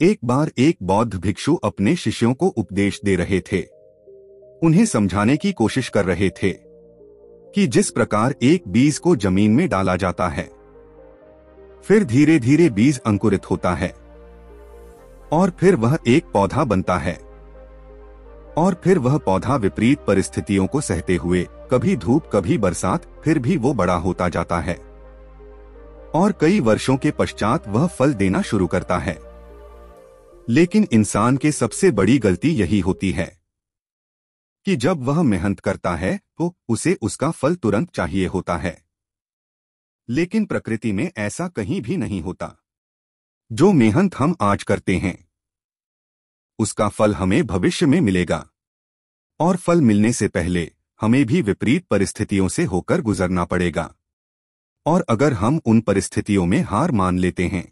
एक बार एक बौद्ध भिक्षु अपने शिष्यों को उपदेश दे रहे थे। उन्हें समझाने की कोशिश कर रहे थे कि जिस प्रकार एक बीज को जमीन में डाला जाता है, फिर धीरे धीरे बीज अंकुरित होता है और फिर वह एक पौधा बनता है, और फिर वह पौधा विपरीत परिस्थितियों को सहते हुए कभी धूप कभी बरसात फिर भी वो बड़ा होता जाता है और कई वर्षों के पश्चात वह फल देना शुरू करता है। लेकिन इंसान के सबसे बड़ी गलती यही होती है कि जब वह मेहनत करता है तो उसे उसका फल तुरंत चाहिए होता है। लेकिन प्रकृति में ऐसा कहीं भी नहीं होता। जो मेहनत हम आज करते हैं उसका फल हमें भविष्य में मिलेगा, और फल मिलने से पहले हमें भी विपरीत परिस्थितियों से होकर गुजरना पड़ेगा। और अगर हम उन परिस्थितियों में हार मान लेते हैं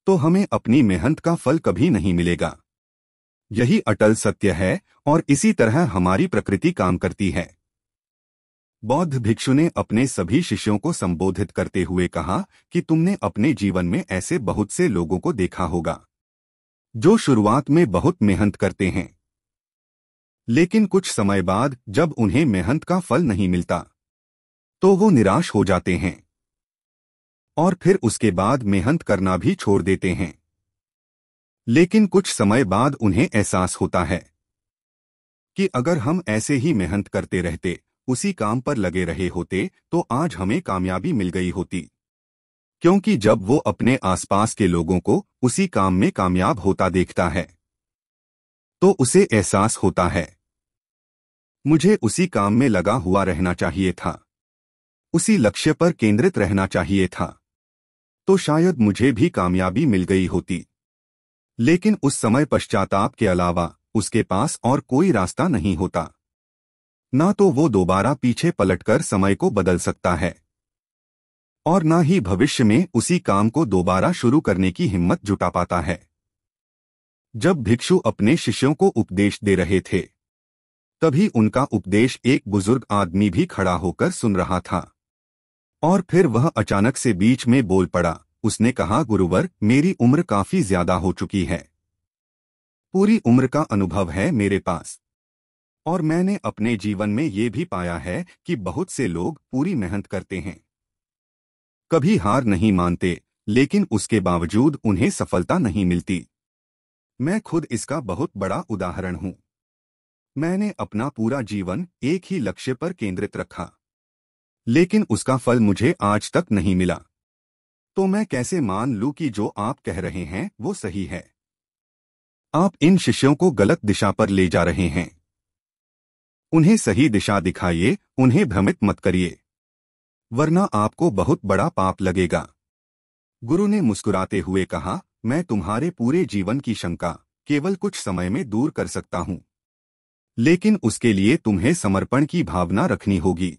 तो हमें अपनी मेहनत का फल कभी नहीं मिलेगा। यही अटल सत्य है और इसी तरह हमारी प्रकृति काम करती है। बौद्ध भिक्षु ने अपने सभी शिष्यों को संबोधित करते हुए कहा कि तुमने अपने जीवन में ऐसे बहुत से लोगों को देखा होगा जो शुरुआत में बहुत मेहनत करते हैं, लेकिन कुछ समय बाद जब उन्हें मेहनत का फल नहीं मिलता तो वो निराश हो जाते हैं और फिर उसके बाद मेहनत करना भी छोड़ देते हैं। लेकिन कुछ समय बाद उन्हें एहसास होता है कि अगर हम ऐसे ही मेहनत करते रहते, उसी काम पर लगे रहे होते, तो आज हमें कामयाबी मिल गई होती। क्योंकि जब वो अपने आसपास के लोगों को उसी काम में कामयाब होता देखता है तो उसे एहसास होता है, मुझे उसी काम में लगा हुआ रहना चाहिए था, उसी लक्ष्य पर केंद्रित रहना चाहिए था, तो शायद मुझे भी कामयाबी मिल गई होती। लेकिन उस समय पश्चाताप के अलावा उसके पास और कोई रास्ता नहीं होता। ना तो वो दोबारा पीछे पलटकर समय को बदल सकता है और ना ही भविष्य में उसी काम को दोबारा शुरू करने की हिम्मत जुटा पाता है। जब भिक्षु अपने शिष्यों को उपदेश दे रहे थे, तभी उनका उपदेश एक बुजुर्ग आदमी भी खड़ा होकर सुन रहा था। और फिर वह अचानक से बीच में बोल पड़ा। उसने कहा, गुरुवर, मेरी उम्र काफी ज्यादा हो चुकी है। पूरी उम्र का अनुभव है मेरे पास, और मैंने अपने जीवन में ये भी पाया है कि बहुत से लोग पूरी मेहनत करते हैं, कभी हार नहीं मानते, लेकिन उसके बावजूद उन्हें सफलता नहीं मिलती। मैं खुद इसका बहुत बड़ा उदाहरण हूं। मैंने अपना पूरा जीवन एक ही लक्ष्य पर केंद्रित रखा, लेकिन उसका फल मुझे आज तक नहीं मिला। तो मैं कैसे मान लूं कि जो आप कह रहे हैं वो सही है? आप इन शिष्यों को गलत दिशा पर ले जा रहे हैं। उन्हें सही दिशा दिखाइए, उन्हें भ्रमित मत करिए, वरना आपको बहुत बड़ा पाप लगेगा। गुरु ने मुस्कुराते हुए कहा, मैं तुम्हारे पूरे जीवन की शंका केवल कुछ समय में दूर कर सकता हूं, लेकिन उसके लिए तुम्हें समर्पण की भावना रखनी होगी।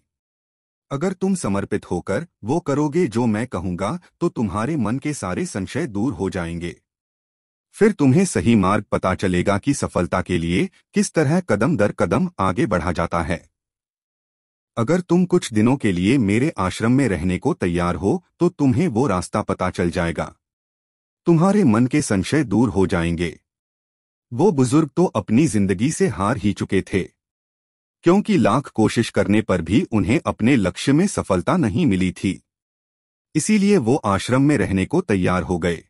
अगर तुम समर्पित होकर वो करोगे जो मैं कहूंगा, तो तुम्हारे मन के सारे संशय दूर हो जाएंगे। फिर तुम्हें सही मार्ग पता चलेगा कि सफलता के लिए किस तरह कदम दर कदम आगे बढ़ा जाता है। अगर तुम कुछ दिनों के लिए मेरे आश्रम में रहने को तैयार हो तो तुम्हें वो रास्ता पता चल जाएगा। तुम्हारे मन के संशय दूर हो जाएंगे। वो बुजुर्ग तो अपनी जिंदगी से हार ही चुके थे, क्योंकि लाख कोशिश करने पर भी उन्हें अपने लक्ष्य में सफलता नहीं मिली थी। इसीलिए वो आश्रम में रहने को तैयार हो गए।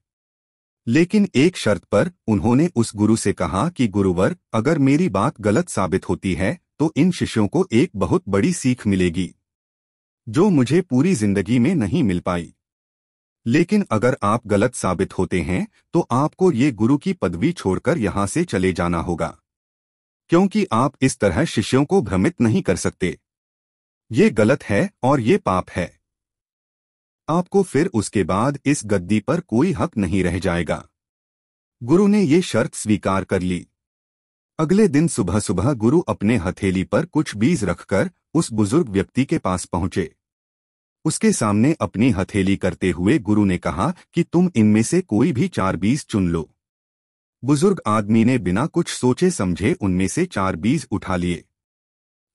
लेकिन एक शर्त पर उन्होंने उस गुरु से कहा कि गुरुवर, अगर मेरी बात गलत साबित होती है तो इन शिष्यों को एक बहुत बड़ी सीख मिलेगी जो मुझे पूरी जिंदगी में नहीं मिल पाई। लेकिन अगर आप गलत साबित होते हैं तो आपको ये गुरु की पदवी छोड़कर यहाँ से चले जाना होगा, क्योंकि आप इस तरह शिष्यों को भ्रमित नहीं कर सकते। ये गलत है और ये पाप है। आपको फिर उसके बाद इस गद्दी पर कोई हक नहीं रह जाएगा। गुरु ने ये शर्त स्वीकार कर ली। अगले दिन सुबह सुबह गुरु अपने हथेली पर कुछ बीज रखकर उस बुजुर्ग व्यक्ति के पास पहुंचे। उसके सामने अपनी हथेली करते हुए गुरु ने कहा कि तुम इनमें से कोई भी 4 बीज चुन लो। बुजुर्ग आदमी ने बिना कुछ सोचे समझे उनमें से 4 बीज उठा लिए।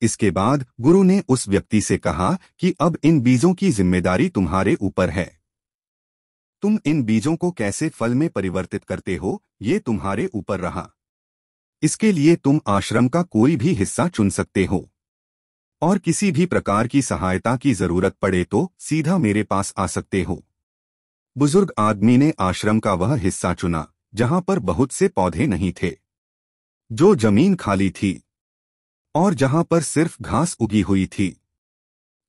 इसके बाद गुरु ने उस व्यक्ति से कहा कि अब इन बीजों की जिम्मेदारी तुम्हारे ऊपर है। तुम इन बीजों को कैसे फल में परिवर्तित करते हो, ये तुम्हारे ऊपर रहा। इसके लिए तुम आश्रम का कोई भी हिस्सा चुन सकते हो और किसी भी प्रकार की सहायता की जरूरत पड़े तो सीधा मेरे पास आ सकते हो। बुजुर्ग आदमी ने आश्रम का वह हिस्सा चुना जहां पर बहुत से पौधे नहीं थे, जो जमीन खाली थी और जहां पर सिर्फ घास उगी हुई थी।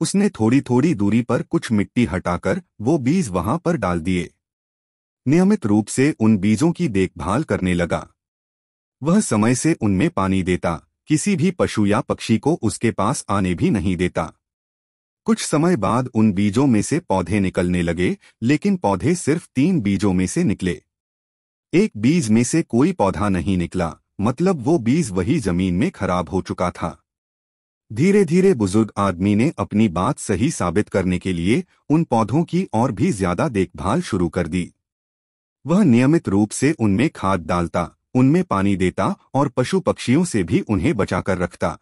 उसने थोड़ी थोड़ी दूरी पर कुछ मिट्टी हटाकर वो बीज वहां पर डाल दिए। नियमित रूप से उन बीजों की देखभाल करने लगा। वह समय से उनमें पानी देता, किसी भी पशु या पक्षी को उसके पास आने भी नहीं देता। कुछ समय बाद उन बीजों में से पौधे निकलने लगे, लेकिन पौधे सिर्फ 3 बीजों में से निकले। एक बीज में से कोई पौधा नहीं निकला, मतलब वो बीज वही जमीन में खराब हो चुका था। धीरे धीरे बुजुर्ग आदमी ने अपनी बात सही साबित करने के लिए उन पौधों की और भी ज्यादा देखभाल शुरू कर दी। वह नियमित रूप से उनमें खाद डालता, उनमें पानी देता और पशु पक्षियों से भी उन्हें बचाकर रखता।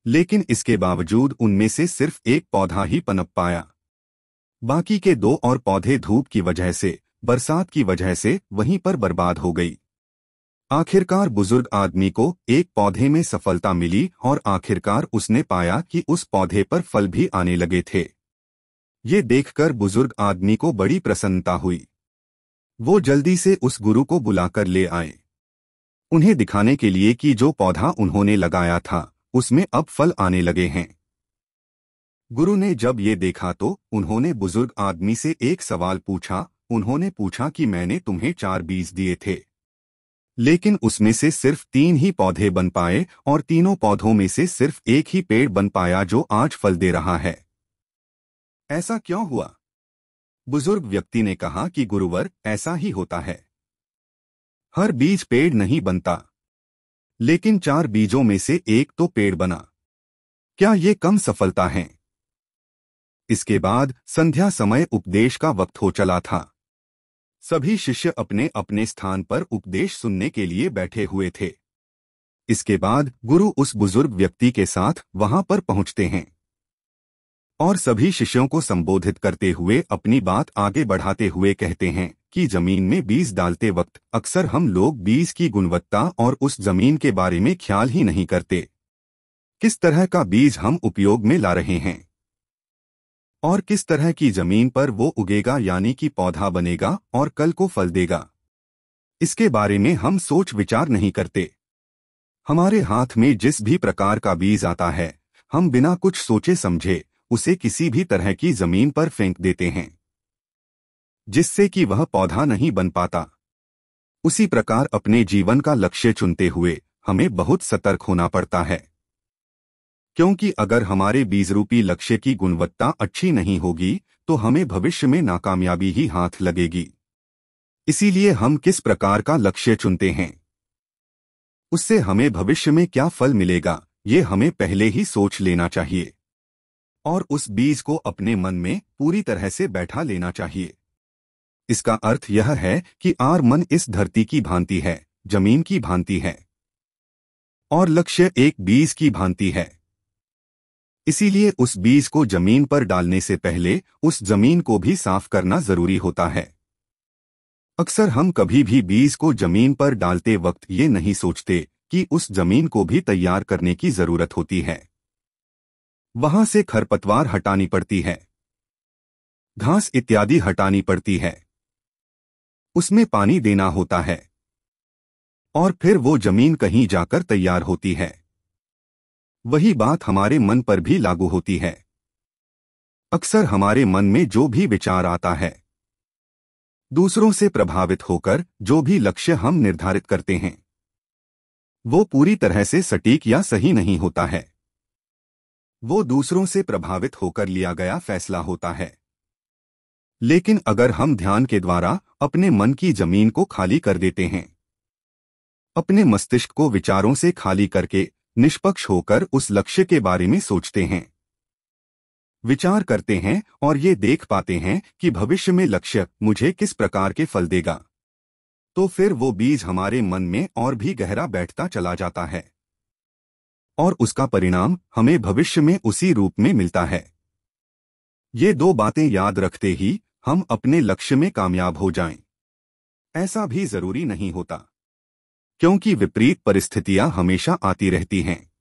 लेकिन इसके बावजूद उनमें से सिर्फ एक पौधा ही पनप पाया। बाकी के 2 और पौधे धूप की वजह से, बरसात की वजह से वहीं पर बर्बाद हो गई। आखिरकार बुजुर्ग आदमी को एक पौधे में सफलता मिली और आखिरकार उसने पाया कि उस पौधे पर फल भी आने लगे थे। ये देखकर बुजुर्ग आदमी को बड़ी प्रसन्नता हुई। वो जल्दी से उस गुरु को बुलाकर ले आए, उन्हें दिखाने के लिए कि जो पौधा उन्होंने लगाया था उसमें अब फल आने लगे हैं। गुरु ने जब ये देखा तो उन्होंने बुजुर्ग आदमी से एक सवाल पूछा। उन्होंने पूछा कि मैंने तुम्हें 4 बीज दिए थे, लेकिन उसमें से सिर्फ 3 ही पौधे बन पाए और तीनों पौधों में से सिर्फ एक ही पेड़ बन पाया जो आज फल दे रहा है। ऐसा क्यों हुआ? बुजुर्ग व्यक्ति ने कहा कि गुरुवर, ऐसा ही होता है। हर बीज पेड़ नहीं बनता, लेकिन 4 बीजों में से एक तो पेड़ बना। क्या ये कम सफलता है? इसके बाद संध्या समय उपदेश का वक्त हो चला था। सभी शिष्य अपने अपने स्थान पर उपदेश सुनने के लिए बैठे हुए थे। इसके बाद गुरु उस बुजुर्ग व्यक्ति के साथ वहां पर पहुंचते हैं और सभी शिष्यों को संबोधित करते हुए अपनी बात आगे बढ़ाते हुए कहते हैं कि जमीन में बीज डालते वक्त अक्सर हम लोग बीज की गुणवत्ता और उस जमीन के बारे में ख्याल ही नहीं करते। किस तरह का बीज हम उपयोग में ला रहे हैं और किस तरह की जमीन पर वो उगेगा, यानी कि पौधा बनेगा और कल को फल देगा, इसके बारे में हम सोच विचार नहीं करते। हमारे हाथ में जिस भी प्रकार का बीज आता है, हम बिना कुछ सोचे समझे उसे किसी भी तरह की जमीन पर फेंक देते हैं, जिससे कि वह पौधा नहीं बन पाता। उसी प्रकार अपने जीवन का लक्ष्य चुनते हुए हमें बहुत सतर्क होना पड़ता है, क्योंकि अगर हमारे बीज रूपी लक्ष्य की गुणवत्ता अच्छी नहीं होगी तो हमें भविष्य में नाकामयाबी ही हाथ लगेगी। इसीलिए हम किस प्रकार का लक्ष्य चुनते हैं, उससे हमें भविष्य में क्या फल मिलेगा, ये हमें पहले ही सोच लेना चाहिए और उस बीज को अपने मन में पूरी तरह से बैठा लेना चाहिए। इसका अर्थ यह है कि आर मन इस धरती की भांति है, जमीन की भांति है और लक्ष्य एक बीज की भांति है। इसीलिए उस बीज को जमीन पर डालने से पहले उस जमीन को भी साफ करना जरूरी होता है। अक्सर हम कभी भी बीज को जमीन पर डालते वक्त ये नहीं सोचते कि उस जमीन को भी तैयार करने की जरूरत होती है। वहां से खरपतवार हटानी पड़ती है, घास इत्यादि हटानी पड़ती है, उसमें पानी देना होता है और फिर वो जमीन कहीं जाकर तैयार होती है। वही बात हमारे मन पर भी लागू होती है। अक्सर हमारे मन में जो भी विचार आता है, दूसरों से प्रभावित होकर जो भी लक्ष्य हम निर्धारित करते हैं, वो पूरी तरह से सटीक या सही नहीं होता है। वो दूसरों से प्रभावित होकर लिया गया फैसला होता है। लेकिन अगर हम ध्यान के द्वारा अपने मन की जमीन को खाली कर देते हैं, अपने मस्तिष्क को विचारों से खाली करके निष्पक्ष होकर उस लक्ष्य के बारे में सोचते हैं, विचार करते हैं और ये देख पाते हैं कि भविष्य में लक्ष्य मुझे किस प्रकार के फल देगा, तो फिर वो बीज हमारे मन में और भी गहरा बैठता चला जाता है और उसका परिणाम हमें भविष्य में उसी रूप में मिलता है। ये 2 बातें याद रखते ही हम अपने लक्ष्य में कामयाब हो जाएं। ऐसा भी जरूरी नहीं होता, क्योंकि विपरीत परिस्थितियां हमेशा आती रहती हैं।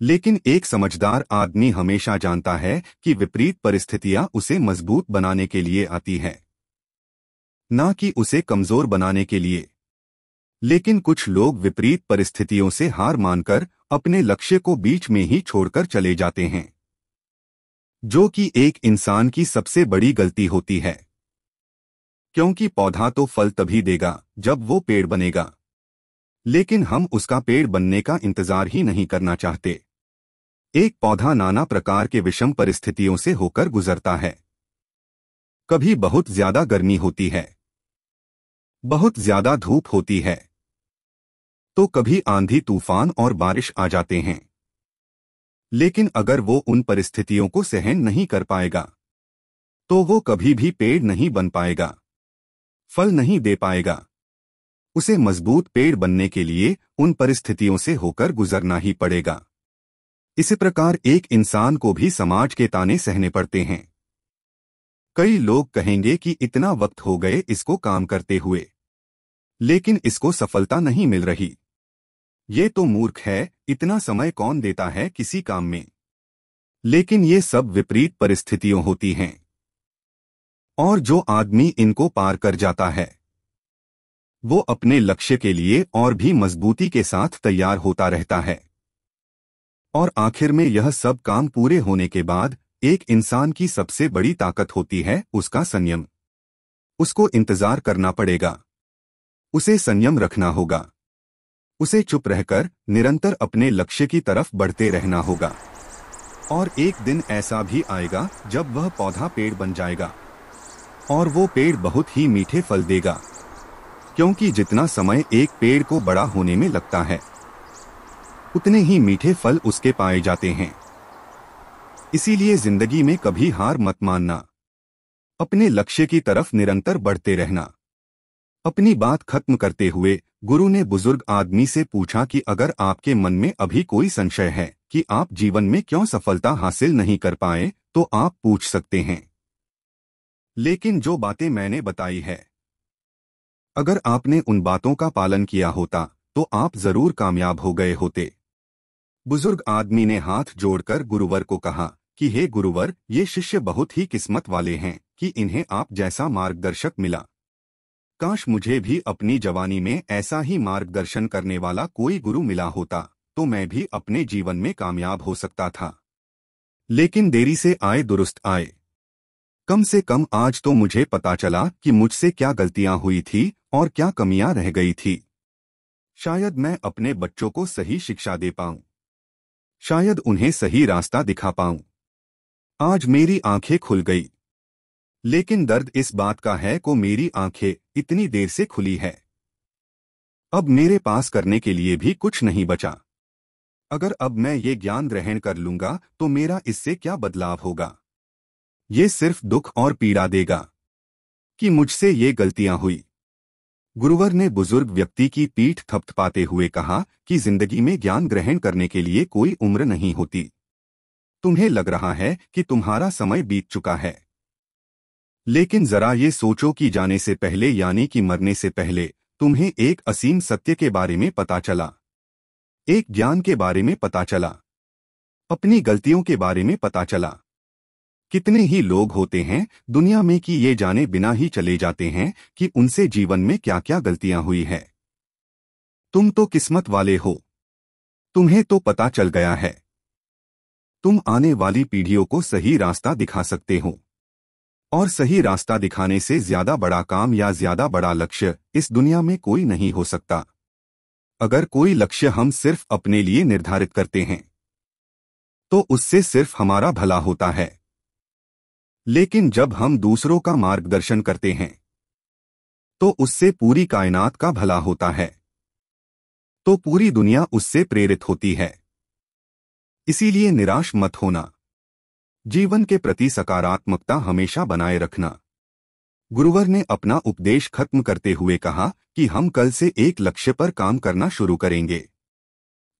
लेकिन एक समझदार आदमी हमेशा जानता है कि विपरीत परिस्थितियां उसे मजबूत बनाने के लिए आती है, ना कि उसे कमजोर बनाने के लिए। लेकिन कुछ लोग विपरीत परिस्थितियों से हार मानकर अपने लक्ष्य को बीच में ही छोड़कर चले जाते हैं, जो कि एक इंसान की सबसे बड़ी गलती होती है। क्योंकि पौधा तो फल तभी देगा जब वो पेड़ बनेगा, लेकिन हम उसका पेड़ बनने का इंतजार ही नहीं करना चाहते। एक पौधा नाना प्रकार के विषम परिस्थितियों से होकर गुजरता है। कभी बहुत ज्यादा गर्मी होती है, बहुत ज्यादा धूप होती है, तो कभी आंधी तूफान और बारिश आ जाते हैं। लेकिन अगर वो उन परिस्थितियों को सहन नहीं कर पाएगा, तो वो कभी भी पेड़ नहीं बन पाएगा, फल नहीं दे पाएगा। उसे मजबूत पेड़ बनने के लिए उन परिस्थितियों से होकर गुजरना ही पड़ेगा। इसी प्रकार एक इंसान को भी समाज के ताने सहने पड़ते हैं। कई लोग कहेंगे कि इतना वक्त हो गए इसको काम करते हुए, लेकिन इसको सफलता नहीं मिल रही। ये तो मूर्ख है, इतना समय कौन देता है किसी काम में। लेकिन ये सब विपरीत परिस्थितियां होती हैं, और जो आदमी इनको पार कर जाता है, वो अपने लक्ष्य के लिए और भी मजबूती के साथ तैयार होता रहता है। और आखिर में यह सब काम पूरे होने के बाद एक इंसान की सबसे बड़ी ताकत होती है उसका संयम। उसको इंतजार करना पड़ेगा, उसे संयम रखना होगा, उसे चुप रहकर निरंतर अपने लक्ष्य की तरफ बढ़ते रहना होगा। और एक दिन ऐसा भी आएगा जब वह पौधा पेड़ बन जाएगा, और वो पेड़ बहुत ही मीठे फल देगा। क्योंकि जितना समय एक पेड़ को बड़ा होने में लगता है, उतने ही मीठे फल उसके पाए जाते हैं। इसीलिए जिंदगी में कभी हार मत मानना, अपने लक्ष्य की तरफ निरंतर बढ़ते रहना। अपनी बात खत्म करते हुए गुरु ने बुजुर्ग आदमी से पूछा कि अगर आपके मन में अभी कोई संशय है कि आप जीवन में क्यों सफलता हासिल नहीं कर पाए, तो आप पूछ सकते हैं। लेकिन जो बातें मैंने बताई है, अगर आपने उन बातों का पालन किया होता तो आप जरूर कामयाब हो गए होते। बुजुर्ग आदमी ने हाथ जोड़कर गुरुवर को कहा कि हे गुरुवर, ये शिष्य बहुत ही किस्मत वाले हैं कि इन्हें आप जैसा मार्गदर्शक मिला। काश मुझे भी अपनी जवानी में ऐसा ही मार्गदर्शन करने वाला कोई गुरु मिला होता, तो मैं भी अपने जीवन में कामयाब हो सकता था। लेकिन देरी से आए दुरुस्त आए। कम से कम आज तो मुझे पता चला कि मुझसे क्या गलतियां हुई थी और क्या कमियां रह गई थी। शायद मैं अपने बच्चों को सही शिक्षा दे पाऊं, शायद उन्हें सही रास्ता दिखा पाऊं। आज मेरी आंखें खुल गई, लेकिन दर्द इस बात का है कि मेरी आंखें इतनी देर से खुली है। अब मेरे पास करने के लिए भी कुछ नहीं बचा। अगर अब मैं ये ज्ञान ग्रहण कर लूंगा तो मेरा इससे क्या बदलाव होगा? ये सिर्फ दुख और पीड़ा देगा कि मुझसे ये गलतियां हुई। गुरुवर ने बुजुर्ग व्यक्ति की पीठ थपथपाते हुए कहा कि जिंदगी में ज्ञान ग्रहण करने के लिए कोई उम्र नहीं होती। तुम्हें लग रहा है कि तुम्हारा समय बीत चुका है, लेकिन जरा ये सोचो कि जाने से पहले यानी कि मरने से पहले तुम्हें एक असीम सत्य के बारे में पता चला, एक ज्ञान के बारे में पता चला, अपनी गलतियों के बारे में पता चला। कितने ही लोग होते हैं दुनिया में कि ये जाने बिना ही चले जाते हैं कि उनसे जीवन में क्या क्या गलतियां हुई है। तुम तो किस्मत वाले हो, तुम्हें तो पता चल गया है। तुम आने वाली पीढ़ियों को सही रास्ता दिखा सकते हो, और सही रास्ता दिखाने से ज्यादा बड़ा काम या ज्यादा बड़ा लक्ष्य इस दुनिया में कोई नहीं हो सकता। अगर कोई लक्ष्य हम सिर्फ अपने लिए निर्धारित करते हैं, तो उससे सिर्फ हमारा भला होता है। लेकिन जब हम दूसरों का मार्गदर्शन करते हैं, तो उससे पूरी कायनात का भला होता है, तो पूरी दुनिया उससे प्रेरित होती है। इसीलिए निराश मत होना, जीवन के प्रति सकारात्मकता हमेशा बनाए रखना। गुरुवर ने अपना उपदेश खत्म करते हुए कहा कि हम कल से एक लक्ष्य पर काम करना शुरू करेंगे।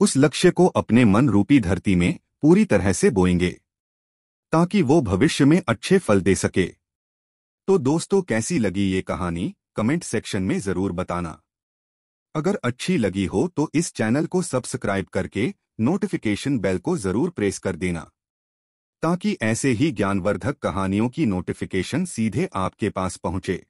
उस लक्ष्य को अपने मन रूपी धरती में पूरी तरह से बोएंगे, ताकि वो भविष्य में अच्छे फल दे सके। तो दोस्तों, कैसी लगी ये कहानी कमेंट सेक्शन में जरूर बताना। अगर अच्छी लगी हो तो इस चैनल को सब्सक्राइब करके नोटिफिकेशन बेल को जरूर प्रेस कर देना, ताकि ऐसे ही ज्ञानवर्धक कहानियों की नोटिफिकेशन सीधे आपके पास पहुंचे।